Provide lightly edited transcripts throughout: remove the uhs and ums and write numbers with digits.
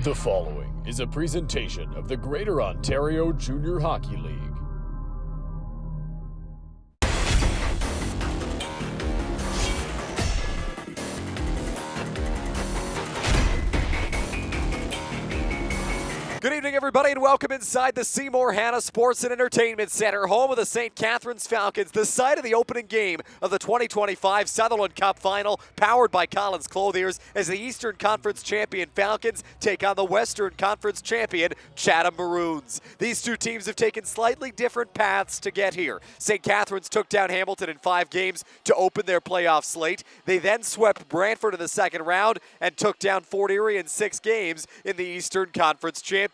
The following is a presentation of the Greater Ontario Junior Hockey League. Good evening, everybody, and welcome inside the Seymour-Hannan Sports and Entertainment Center, home of the St. Catharines Falcons, the site of the opening game of the 2025 Sutherland Cup final, powered by Collins Clothiers, as the Eastern Conference champion Falcons take on the Western Conference champion Chatham Maroons. These two teams have taken slightly different paths to get here. St. Catharines took down Hamilton in 5 games to open their playoff slate. They then swept Brantford in the second round and took down Fort Erie in 6 games in the Eastern Conference championship.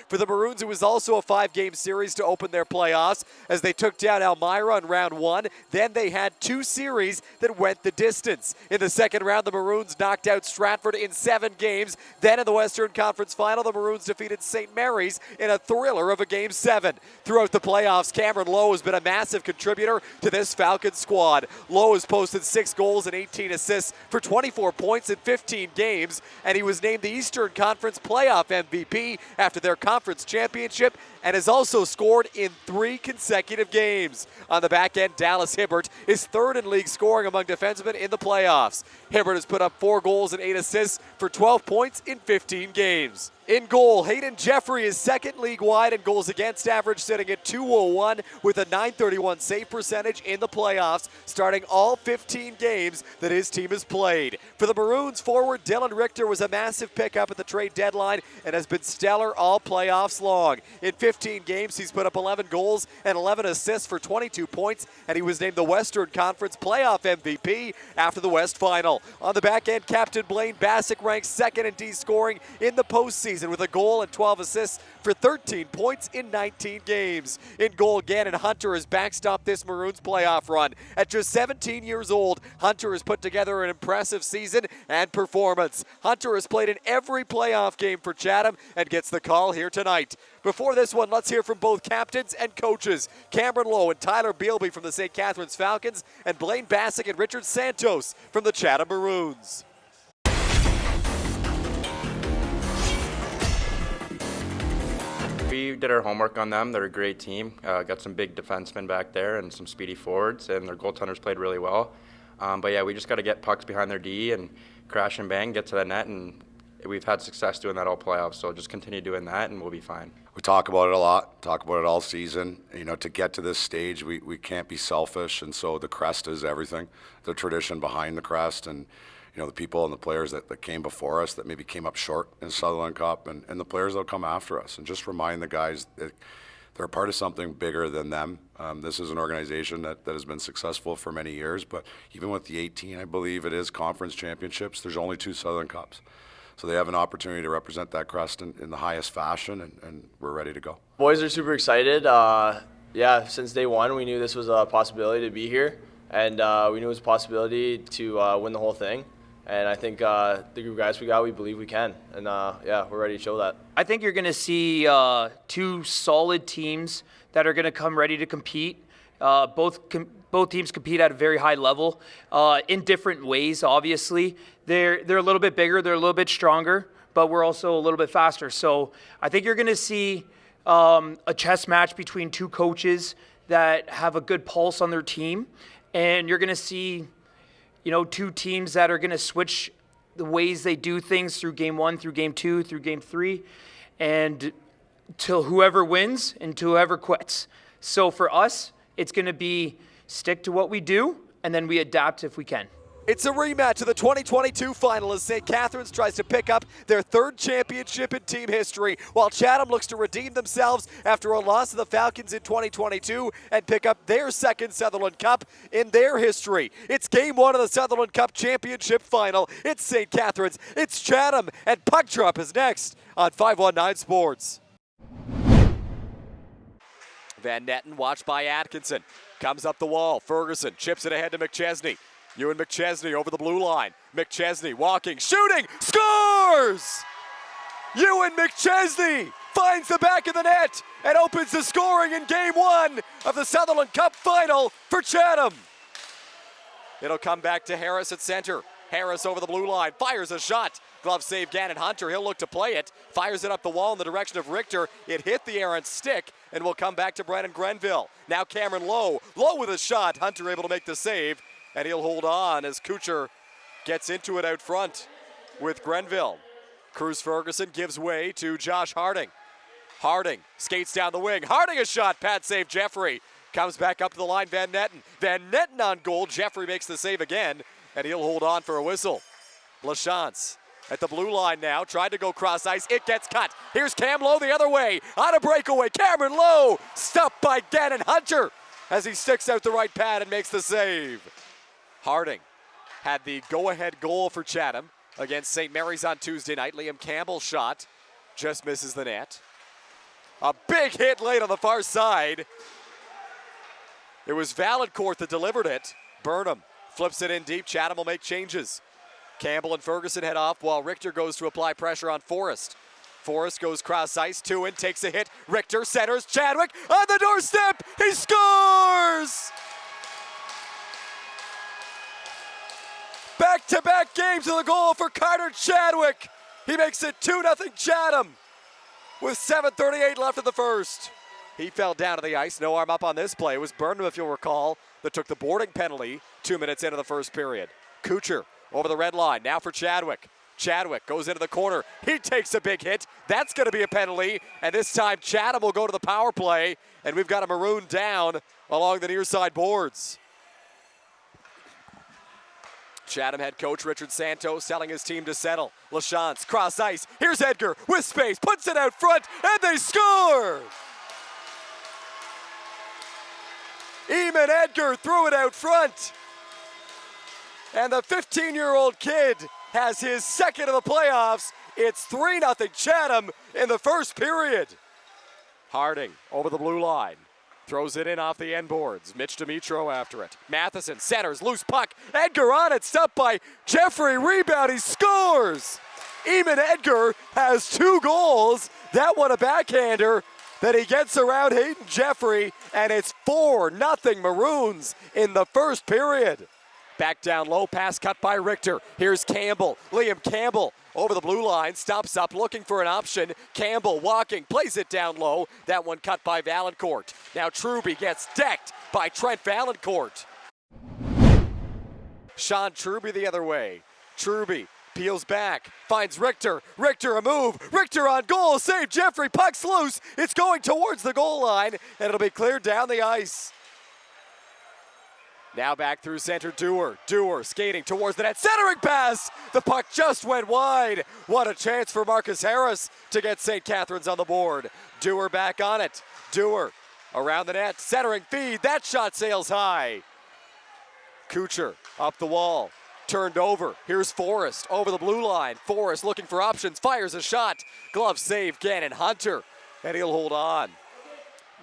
For the Maroons, it was also a 5-game series to open their playoffs as they took down Elmira in round 1. Then they had 2 series that went the distance. In the second round, the Maroons knocked out Stratford in 7 games. Then in the Western Conference final, the Maroons defeated St. Mary's in a thriller of a Game 7. Throughout the playoffs, Cameron Lowe has been a massive contributor to this Falcons squad. Lowe has posted 6 goals and 18 assists for 24 points in 15 games, and he was named the Eastern Conference playoff MVP after their conference championship, and has also scored in 3 consecutive games. On the back end, Dallas Hibbert is 3rd in league scoring among defensemen in the playoffs. Hibbert has put up 4 goals and 8 assists for 12 points in 15 games. In goal, Hayden Jeffrey is 2nd league-wide in goals against average, sitting at .201 with a .931 save percentage in the playoffs, starting all 15 games that his team has played. For the Maroons forward, Dylan Richter was a massive pickup at the trade deadline and has been stellar all playoffs long. In 15 games, he's put up 11 goals and 11 assists for 22 points, and he was named the Western Conference playoff MVP after the West Final. On the back end, Captain Blaine Bassick ranks 2nd in D scoring in the postseason with a goal and 12 assists for 13 points in 19 games. In goal, Gannon Hunter has backstopped this Maroons playoff run. At just 17 years old, Hunter has put together an impressive season and performance. Hunter has played in every playoff game for Chatham and gets the call here tonight. Before this one, let's hear from both captains and coaches. Cameron Lowe and Tyler Bealby from the St. Catharines Falcons, and Blaine Bassick and Richard Santos from the Chatham Maroons. We did our homework on them. They're a great team. Got some big defensemen back there and some speedy forwards, and their goaltenders played really well. But yeah, we just got to get pucks behind their D and crash and bang, get to the net, and we've had success doing that all playoffs. So just continue doing that, and we'll be fine. We talk about it a lot, talk about it all season. You know, to get to this stage, we can't be selfish, and so the crest is everything. The tradition behind the crest, and you know, the people and the players that came before us that maybe came up short in Sutherland Cup, and the players that will come after us, and just remind the guys that they're a part of something bigger than them. This is an organization that has been successful for many years, but even with the 18, I believe it is conference championships, there's only 2 Sutherland Cups. So they have an opportunity to represent that crest in the highest fashion, and we're ready to go. Boys are super excited. Yeah, since day one, we knew this was a possibility to be here, and we knew it was a possibility to win the whole thing. And I think the group of guys we believe we can. And yeah, we're ready to show that. I think you're going to see 2 solid teams that are going to come ready to compete. Both teams compete at a very high level in different ways, obviously. They're a little bit bigger, they're a little bit stronger, but we're also a little bit faster. So I think you're going to see a chess match between 2 coaches that have a good pulse on their team. And you're going to see 2 teams that are going to switch the ways they do things through Game 1, through Game 2, through Game 3, and till whoever wins and to whoever quits. So for us, it's going to be stick to what we do, and then we adapt if we can. It's a rematch of the 2022 final as St. Catharines tries to pick up their 3rd championship in team history, while Chatham looks to redeem themselves after a loss to the Falcons in 2022 and pick up their 2nd Sutherland Cup in their history. It's Game 1 of the Sutherland Cup championship final. It's St. Catharines, it's Chatham, and Puck Drop is next on 519 Sports. Van Netten, watched by Atkinson, comes up the wall. Ferguson chips it ahead to McChesney. Ewan McChesney over the blue line. McChesney walking, shooting, scores! Ewan McChesney finds the back of the net and opens the scoring in Game 1 of the Sutherland Cup final for Chatham. It'll come back to Harris at center. Harris over the blue line, fires a shot. Glove save, Gannon Hunter. He'll look to play it. Fires it up the wall in the direction of Richter. It hit the errant stick and will come back to Brennan Grenville. Now Cameron Lowe. Lowe with a shot. Hunter able to make the save, and he'll hold on as Kuchar gets into it out front with Grenville. Cruz Ferguson gives way to Josh Harding. Harding skates down the wing. Harding a shot. Pad save, Jeffrey. Comes back up to the line, Van Netten. Van Netten on goal. Jeffrey makes the save again, and he'll hold on for a whistle. LaChance at the blue line now. Tried to go cross ice. It gets cut. Here's Cam Lowe the other way. On a breakaway. Cameron Lowe stopped by Gannon Hunter as he sticks out the right pad and makes the save. Harding had the go-ahead goal for Chatham against St. Mary's on Tuesday night. Liam Campbell's shot just misses the net. A big hit late on the far side. It was Valancourt that delivered it. Burnham flips it in deep. Chatham will make changes. Campbell and Ferguson head off while Richter goes to apply pressure on Forrest. Forrest goes cross ice, two in, takes a hit. Richter centers, Chadwick on the doorstep. He scores! Back-to-back games of the goal for Carter Chadwick. He makes it 2-0 Chatham with 7:38 left in the first. He fell down to the ice, no arm up on this play. It was Burnham, if you'll recall, that took the boarding penalty 2 minutes into the first period. Kuchar over the red line, now for Chadwick. Chadwick goes into the corner. He takes a big hit. That's going to be a penalty, and this time Chatham will go to the power play, and we've got a Maroon down along the near side boards. Chatham head coach Richard Santos telling his team to settle. LaChance, cross ice. Here's Edgar with space, puts it out front, and they score! Eamon Edgar threw it out front. And the 15-year-old kid has his second of the playoffs. It's 3-0 Chatham in the first period. Harding over the blue line. Throws it in off the end boards. Mitch Dimitro after it. Matheson centers, loose puck. Edgar on it, stopped by Jeffrey. Rebound, he scores! Eamon Edgar has 2 goals. That one a backhander. Then he gets around Hayden Jeffrey, and it's 4-0 Maroons in the first period. Back down low, pass cut by Richter. Here's Campbell. Liam Campbell over the blue line, stops up, looking for an option. Campbell walking, plays it down low. That one cut by Valancourt. Now Truby gets decked by Trent Valancourt. Sean Truby the other way. Truby peels back, finds Richter. Richter a move. Richter on goal, save Jeffrey. Puck's loose. It's going towards the goal line, and it'll be cleared down the ice. Now back through center, Dewar. Dewar skating towards the net. Centering pass! The puck just went wide. What a chance for Marcus Harris to get St. Catharines on the board. Dewar back on it. Dewar around the net. Centering feed. That shot sails high. Kuchar up the wall. Turned over. Here's Forrest over the blue line. Forrest looking for options. Fires a shot. Glove save, Gannon Hunter. And he'll hold on.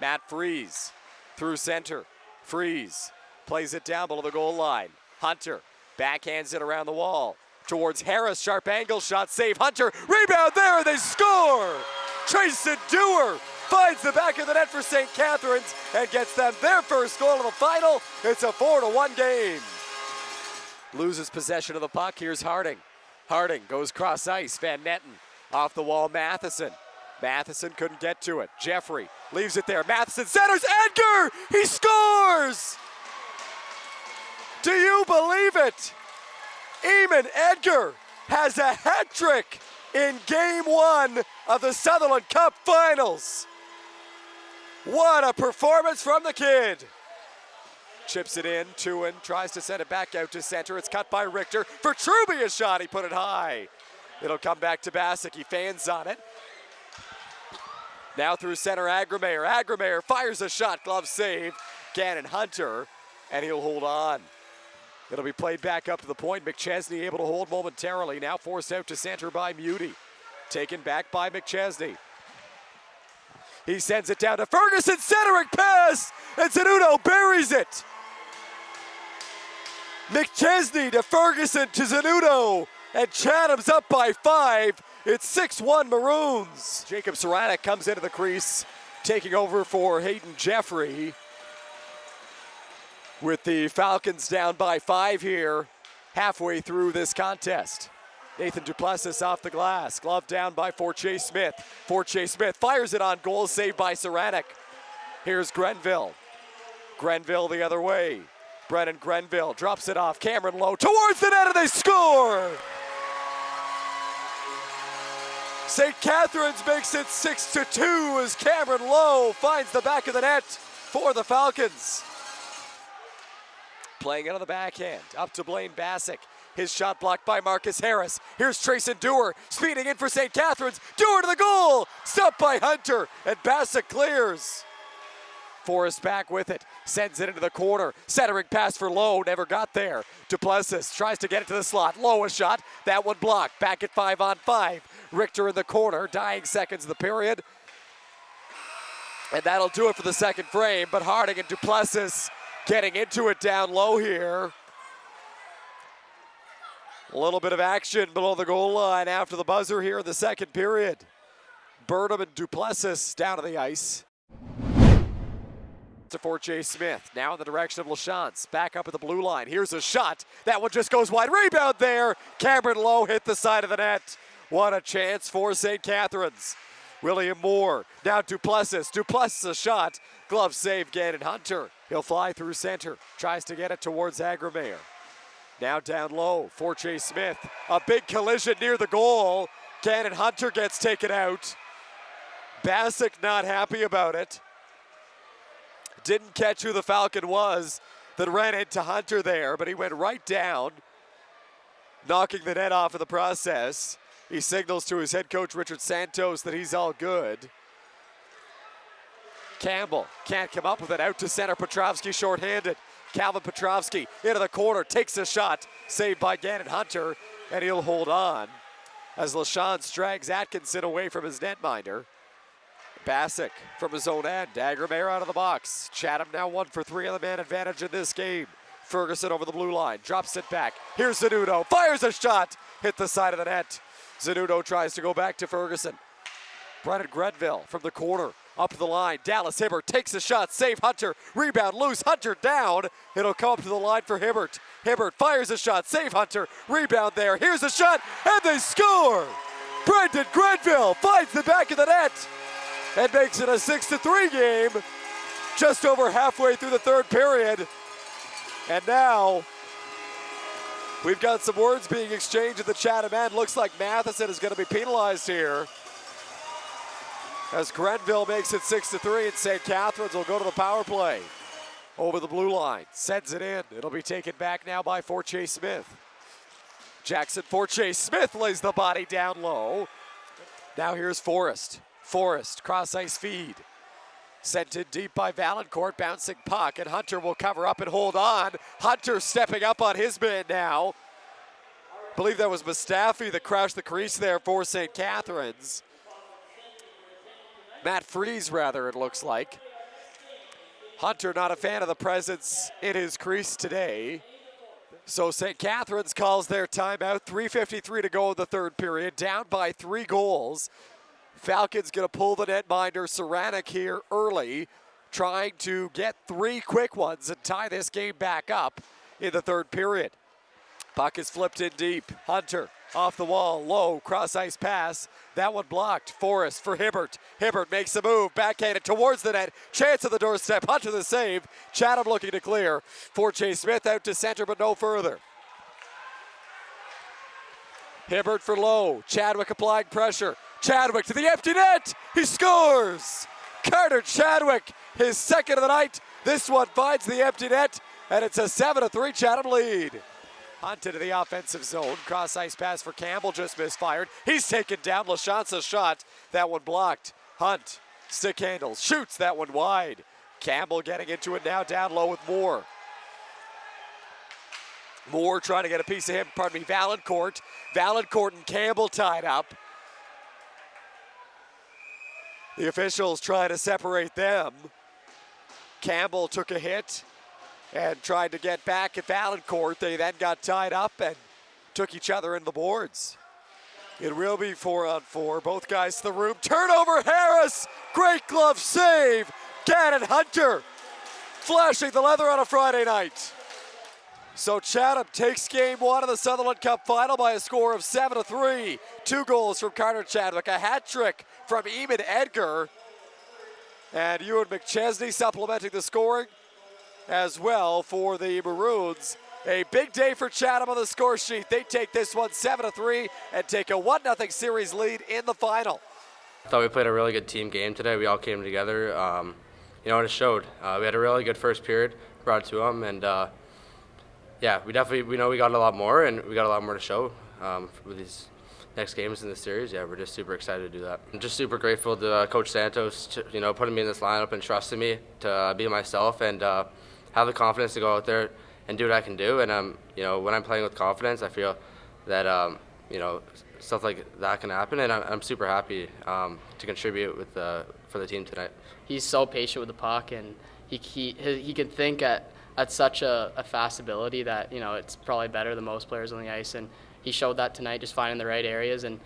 Matt Freeze through center. Freeze plays it down below the goal line. Hunter backhands it around the wall. Towards Harris, sharp angle shot, save Hunter. Rebound there, they score! Trayson Dewar finds the back of the net for St. Catharines and gets them their first goal of the final. It's a 4-1 game. Loses possession of the puck. Here's Harding. Harding goes cross ice. Van Netten off the wall. Matheson. Matheson couldn't get to it. Jeffrey leaves it there. Matheson centers. Edgar! He scores! Do you believe it? Eamon Edgar has a hat trick in Game 1 of the Sutherland Cup Finals. What a performance from the kid. Chips it in, Tuin tries to send it back out to center. It's cut by Richter. For Truby a shot, he put it high. It'll come back to Bassick, he fans on it. Now through center, Agrimayer. Agrimayer fires a shot, glove save. Gannon Hunter, and he'll hold on. It'll be played back up to the point. McChesney able to hold momentarily. Now forced out to center by Muty. Taken back by McChesney. He sends it down to Ferguson. Centering pass. And Zanudo buries it. McChesney to Ferguson to Zanudo. And Chatham's up by 5. It's 6-1 Maroons. Jacob Saranac comes into the crease, taking over for Hayden Jeffrey. With the Falcons down by 5 here halfway through this contest. Nathan Duplessis off the glass. Glove down by Forche Smith. Forche Smith fires it on goal, saved by Saranac. Here's Grenville. Grenville the other way. Brennan Grenville drops it off. Cameron Lowe towards the net, and they score! St. Catharines makes it 6-2 as Cameron Lowe finds the back of the net for the Falcons. Playing it on the backhand, up to Blaine Bassick. His shot blocked by Marcus Harris. Here's Trayson Dewar speeding in for St. Catharines. Dewar to the goal, stopped by Hunter, and Bassick clears. Forrest back with it, sends it into the corner. Centering pass for Lowe, never got there. Duplessis tries to get it to the slot. Lowe a shot, that one blocked. Back at 5-on-5. Richter in the corner, dying seconds of the period. And that'll do it for the second frame, but Harding and Duplessis getting into it down low here. A little bit of action below the goal line after the buzzer here in the second period. Burnham and Duplessis down to the ice. To Forche Smith, now in the direction of LaChance. Back up at the blue line. Here's a shot. That one just goes wide. Rebound there. Cameron Lowe hit the side of the net. What a chance for St. Catharines. William Moore, now Duplessis. Duplessis a shot. Glove save, Gannon Hunter. He'll fly through center. Tries to get it towards Agrimayer. Now down low, Forche Smith. A big collision near the goal. Gannon Hunter gets taken out. Bassick not happy about it. Didn't catch who the Falcon was that ran into Hunter there, but he went right down, knocking the net off in the process. He signals to his head coach, Richard Santos, that he's all good. Campbell can't come up with it. Out to center, Petrovsky shorthanded. Calvin Petrovsky into the corner, takes a shot, saved by Gannon Hunter, and he'll hold on as LaChance drags Atkinson away from his netminder. Bassick from his own end. Agrimayer out of the box. Chatham now 1 for 3 on the man advantage in this game. Ferguson over the blue line, drops it back. Here's Zanudo, fires a shot, hit the side of the net. Zanudo tries to go back to Ferguson. Brennan Grenville from the corner, up the line. Dallas Hibbert takes a shot, save Hunter. Rebound loose, Hunter down. It'll come up to the line for Hibbert. Hibbert fires a shot, save Hunter. Rebound there, here's a shot, and they score! Brendan Grenville finds the back of the net and makes it a 6-3 game just over halfway through the third period. And now we've got some words being exchanged at the Chatham end. Looks like Matheson is going to be penalized here as Grenville makes it 6-3, and St. Catharines will go to the power play. Over the blue line, sends it in. It'll be taken back now by Forche Smith. Jackson Forche Smith lays the body down low. Now here's Forrest. Forrest, cross ice feed. Sent in deep by Valancourt, bouncing puck, and Hunter will cover up and hold on. Hunter stepping up on his man now. I believe that was Mustafi that crashed the crease there for St. Catharines. Matt Freeze, rather, it looks like. Hunter not a fan of the presence in his crease today. So St. Catharines calls their timeout. 3:53 to go in the third period, down by 3 goals. Falcons going to pull the netminder Saranac here early, trying to get 3 quick ones and tie this game back up in the third period. Puck is flipped in deep. Hunter off the wall, low, cross ice pass. That one blocked. Forrest for Hibbert. Hibbert makes a move, backhanded towards the net. Chance of the doorstep. Hunter the save. Chatham looking to clear. Forche Smith out to center, but no further. Hibbert for Lowe. Chadwick applying pressure. Chadwick to the empty net. He scores. Carter Chadwick, his second of the night. This one finds the empty net, and it's a 7-3 Chatham lead. Hunt into the offensive zone. Cross ice pass for Campbell, just misfired. He's taken down. LaChance's shot. That one blocked. Hunt, stick handles, shoots that one wide. Campbell getting into it now, down low with Moore. Moore trying to get a piece of him, Valancourt. Valancourt and Campbell tied up. The officials trying to separate them. Campbell took a hit and tried to get back at Valancourt. They then got tied up and took each other in the boards. It will be 4-on-4. Both guys to the room. Turnover, Harris. Great glove save. Gannon Hunter flashing the leather on a Friday night. So Chatham takes game one of the Sutherland Cup final by a score of 7-3. 2 goals from Carter Chadwick, a hat trick from Eamon Edgar, and Ewan McChesney supplementing the scoring as well for the Maroons. A big day for Chatham on the score sheet. They take this one 7-3 and take a 1-0 series lead in the final. I thought we played a really good team game today. We all came together, and it showed. We had a really good first period, brought it to them, and we know we got a lot more, and we got a lot more to show with these next games in the series. Yeah, we're just super excited to do that. I'm just super grateful to Coach Santos, putting me in this lineup and trusting me to be myself and have the confidence to go out there and do what I can do. And when I'm playing with confidence, I feel that stuff like that can happen, and I'm super happy to contribute for the team tonight. He's so patient with the puck, and he can think at such a fast ability that it's probably better than most players on the ice, and he showed that tonight, just finding the right areas and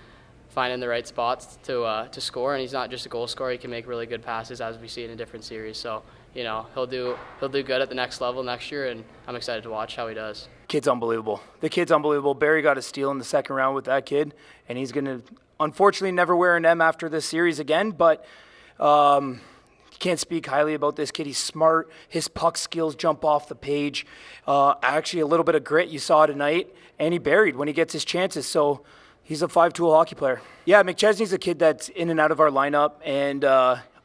finding the right spots to score. And he's not just a goal scorer; he can make really good passes, as we see in a different series. So he'll do good at the next level next year, and I'm excited to watch how he does. Kid's unbelievable. The kid's unbelievable. Barry got a steal in the second round with that kid, and he's going to unfortunately never wear an M after this series again, but can't speak highly about this kid. He's smart. His puck skills jump off the page. Actually, a little bit of grit you saw tonight, and he buried when he gets his chances. So he's a 5-tool hockey player. Yeah, McChesney's a kid that's in and out of our lineup, and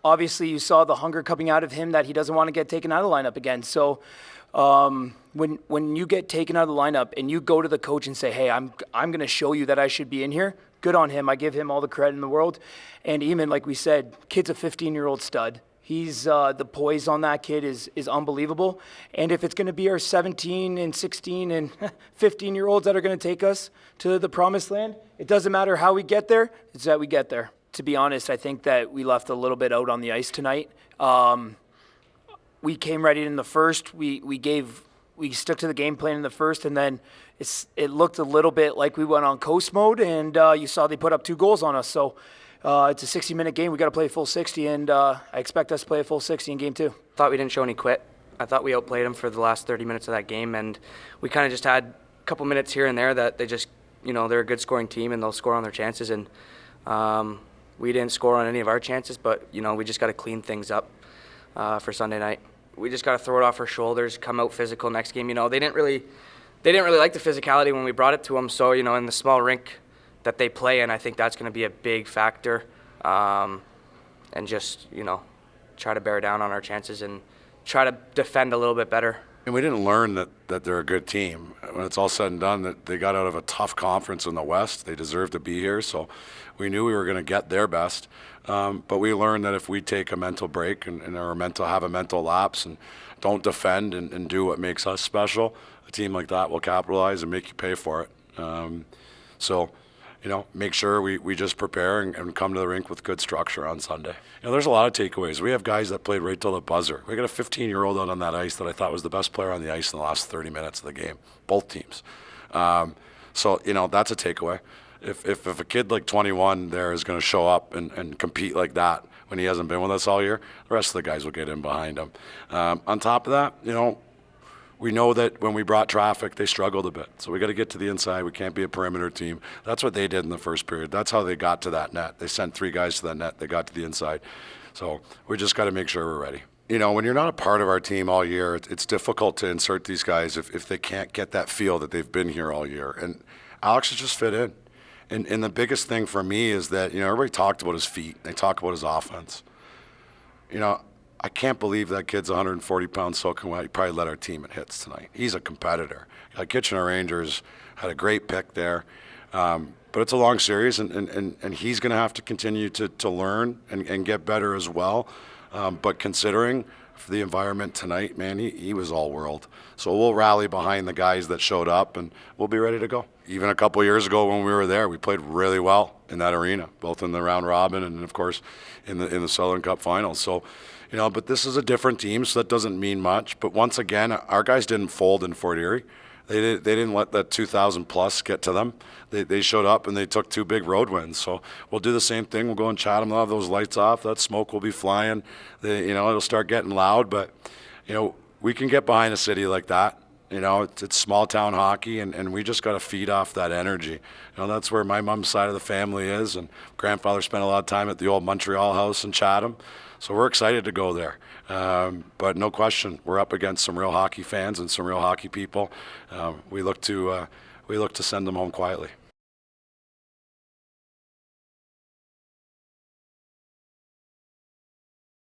obviously you saw the hunger coming out of him that he doesn't want to get taken out of the lineup again. So when you get taken out of the lineup and you go to the coach and say, hey, I'm going to show you that I should be in here, good on him. I give him all the credit in the world. And Eamon, like we said, kid's a 15-year-old stud. He's the poise on that kid is unbelievable. And if it's going to be our 17 and 16 and 15-year-olds that are going to take us to the promised land, it doesn't matter how we get there, it's that we get there. To be honest, I think that we left a little bit out on the ice tonight. We came ready in the first. We stuck to the game plan in the first, and then it looked a little bit like we went on coast mode, and you saw they put up 2 goals on us. So it's a 60-minute game. We got to play a full 60, and I expect us to play a full 60 in game 2. Thought we didn't show any quit. I thought we outplayed them for the last 30 minutes of that game, and we kind of just had a couple minutes here and there that they just, they're a good scoring team, and they'll score on their chances, and we didn't score on any of our chances, but, we just got to clean things up for Sunday night. We just got to throw it off our shoulders, come out physical next game. They didn't really like the physicality when we brought it to them, so, in the small rink that they play in, I think that's going to be a big factor, and just, try to bear down on our chances and try to defend a little bit better. And we didn't learn that they're a good team. When it's all said and done, that they got out of a tough conference in the West. They deserve to be here, so we knew we were going to get their best. But we learned that if we take a mental break and have a mental lapse and don't defend and do what makes us special, a team like that will capitalize and make you pay for it. So make sure we just prepare and come to the rink with good structure on Sunday. There's a lot of takeaways. We have guys that played right till the buzzer. We got a 15-year-old out on that ice that I thought was the best player on the ice in the last 30 minutes of the game, both teams. So that's a takeaway. If a kid like 21 there is going to show up and compete like that when he hasn't been with us all year, the rest of the guys will get in behind him. On top of that, we know that when we brought traffic, they struggled a bit. So we got to get to the inside. We can't be a perimeter team. That's what they did in the first period. That's how they got to that net. They sent 3 guys to that net. They got to the inside. So we just got to make sure we're ready. When you're not a part of our team all year, it's difficult to insert these guys if they can't get that feel that they've been here all year. And Alex has just fit in. And the biggest thing for me is that, everybody talked about his feet. They talk about his offense. I can't believe that kid's 140 pounds soaking wet. He probably led our team in hits tonight. He's a competitor. Kitchener Rangers had a great pick there. But it's a long series, and he's going to have to continue to learn and get better as well. But considering the environment tonight, man, he was all world. So we'll rally behind the guys that showed up, and we'll be ready to go. Even a couple years ago when we were there, we played really well in that arena, both in the round robin and, of course, in the Sutherland Cup finals. So, but this is a different team, so that doesn't mean much. But once again, our guys didn't fold in Fort Erie. They didn't let that 2,000 plus get to them. They showed up and they took 2 big road wins. So we'll do the same thing. We'll go and Chatham. They'll have those lights off. That smoke will be flying. It'll start getting loud. But we can get behind a city like that You know, it's small town hockey, and we just got to feed off that energy. You know, that's where my mom's side of the family is, and grandfather spent a lot of time at the old Montreal house in Chatham. So we're excited to go there. But no question, we're up against some real hockey fans and some real hockey people. We look to send them home quietly.